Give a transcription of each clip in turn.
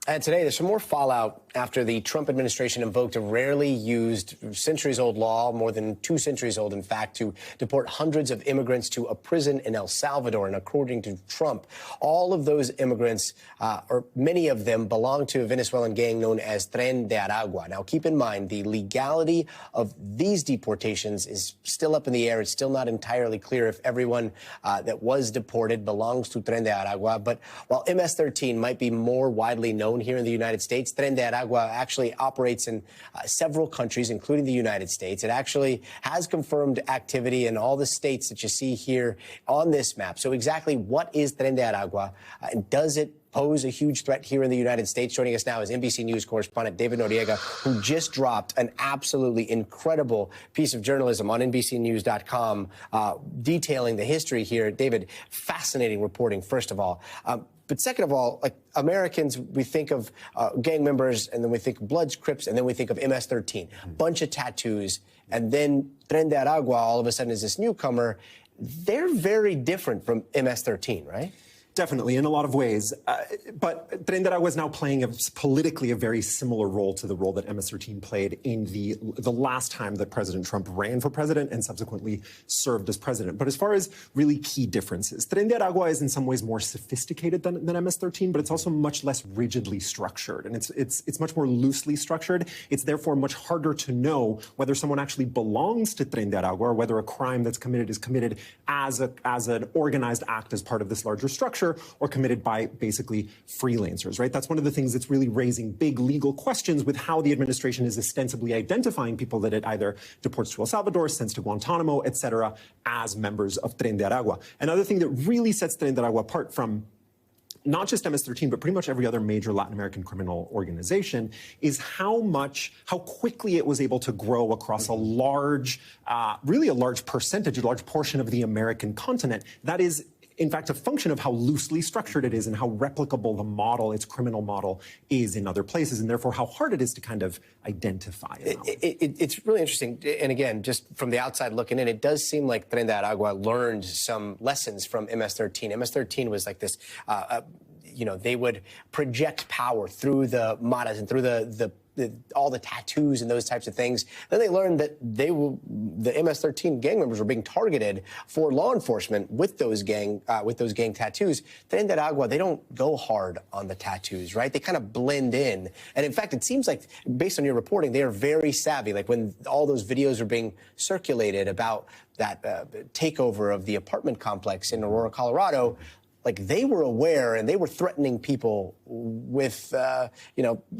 And today, there's some more fallout after the Trump administration invoked a rarely used centuries-old law, more than 2 centuries old, in fact, to deport hundreds of immigrants to a prison in El Salvador. And according to Trump, all of those immigrants, or many of them, belong to a Venezuelan gang known as Tren De Aragua. Now, keep in mind, the legality of these deportations is still up in the air. It's still not entirely clear if everyone that was deported belongs to Tren De Aragua. But while MS-13 might be more widely known here in the United States, Tren De Aragua actually operates in several countries, including the United States. It actually has confirmed activity in all the states that you see here on this map. So exactly what is Tren De Aragua, and does it pose a huge threat here in the United States? Joining us now is NBC News correspondent David Noriega, who just dropped an absolutely incredible piece of journalism on NBCNews.com detailing the history here. David, fascinating reporting, first of all. But second of all, like Americans, we think of gang members, and then we think of Bloods, Crips, and then we think of MS-13, bunch of tattoos, and then Tren De Aragua all of a sudden is this newcomer. They're very different from MS-13, right? Definitely, in a lot of ways. But Tren De Aragua is now playing politically a very similar role to the role that MS-13 played in the last time that President Trump ran for president and subsequently served as president. But as far as really key differences, Tren De Aragua is in some ways more sophisticated than MS-13, but it's also much less rigidly structured, and it's much more loosely structured. It's therefore much harder to know whether someone actually belongs to Tren De Aragua or whether a crime that's committed is committed as an organized act as part of this larger structure, or committed by basically freelancers, right? That's one of the things that's really raising big legal questions with how the administration is ostensibly identifying people that it either deports to El Salvador, sends to Guantanamo, et cetera, as members of Tren De Aragua. Another thing that really sets Tren De Aragua apart from not just MS-13, but pretty much every other major Latin American criminal organization is how quickly it was able to grow across a large, really a large percentage, a large portion of the American continent. That is, in fact, a function of how loosely structured it is and how replicable the model, its criminal model, is in other places, and therefore how hard it is to kind of identify it. It's really interesting. And again, just from the outside looking in, it does seem like Tren De Aragua learned some lessons from MS-13. MS-13 was like this, they would project power through the maras and through all the tattoos and those types of things. Then they learned that the MS-13 gang members were being targeted for law enforcement with those gang tattoos. Tren De Aragua, they don't go hard on the tattoos, right? They kind of blend in. And in fact, it seems like, based on your reporting, they are very savvy. Like when all those videos are being circulated about that takeover of the apartment complex in Aurora, Colorado, like they were aware and they were threatening people with,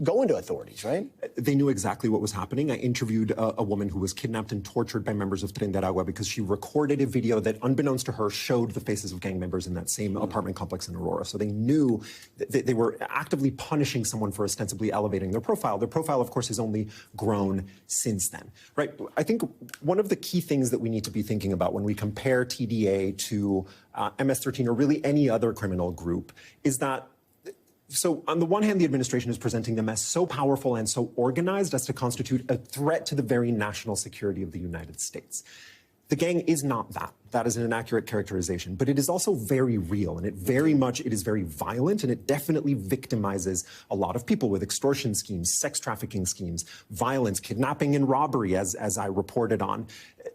going to authorities, right? They knew exactly what was happening. I interviewed a woman who was kidnapped and tortured by members of Tren De Aragua because she recorded a video that, unbeknownst to her, showed the faces of gang members in that same apartment complex in Aurora. So they knew that they were actively punishing someone for ostensibly elevating their profile. Their profile, of course, has only grown since then, right? I think one of the key things that we need to be thinking about when we compare TDA to MS-13 or really any other criminal group is that, so on the one hand, the administration is presenting them as so powerful and so organized as to constitute a threat to the very national security of the United States. The gang is not that. That is an inaccurate characterization, but it is also very real, and it is very violent, and it definitely victimizes a lot of people with extortion schemes, sex trafficking schemes, violence, kidnapping, and robbery, as I reported on.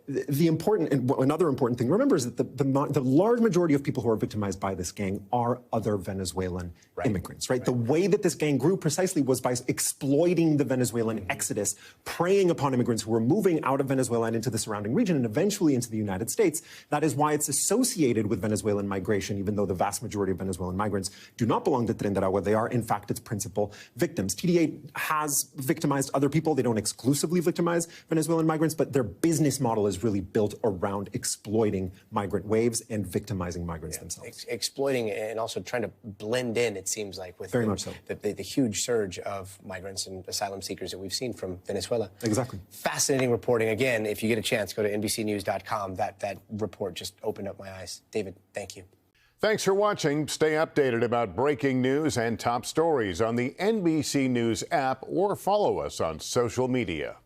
Another important thing to remember is that the large majority of people who are victimized by this gang are other Venezuelan immigrants, right? The way that this gang grew precisely was by exploiting the Venezuelan exodus, preying upon immigrants who were moving out of Venezuela and into the surrounding region and eventually into the United States. That is why it's associated with Venezuelan migration, even though the vast majority of Venezuelan migrants do not belong to Tren De Aragua. They are, in fact, its principal victims. TDA has victimized other people. They don't exclusively victimize Venezuelan migrants, but their business model is really built around exploiting migrant waves and victimizing migrants themselves. Exploiting and also trying to blend in, it seems like, with the huge surge of migrants and asylum seekers that we've seen from Venezuela. Exactly. Fascinating reporting. Again, if you get a chance, go to NBCNews.com. That report just opened up my eyes. David, thank you. Thanks for watching. Stay updated about breaking news and top stories on the NBC News app or follow us on social media.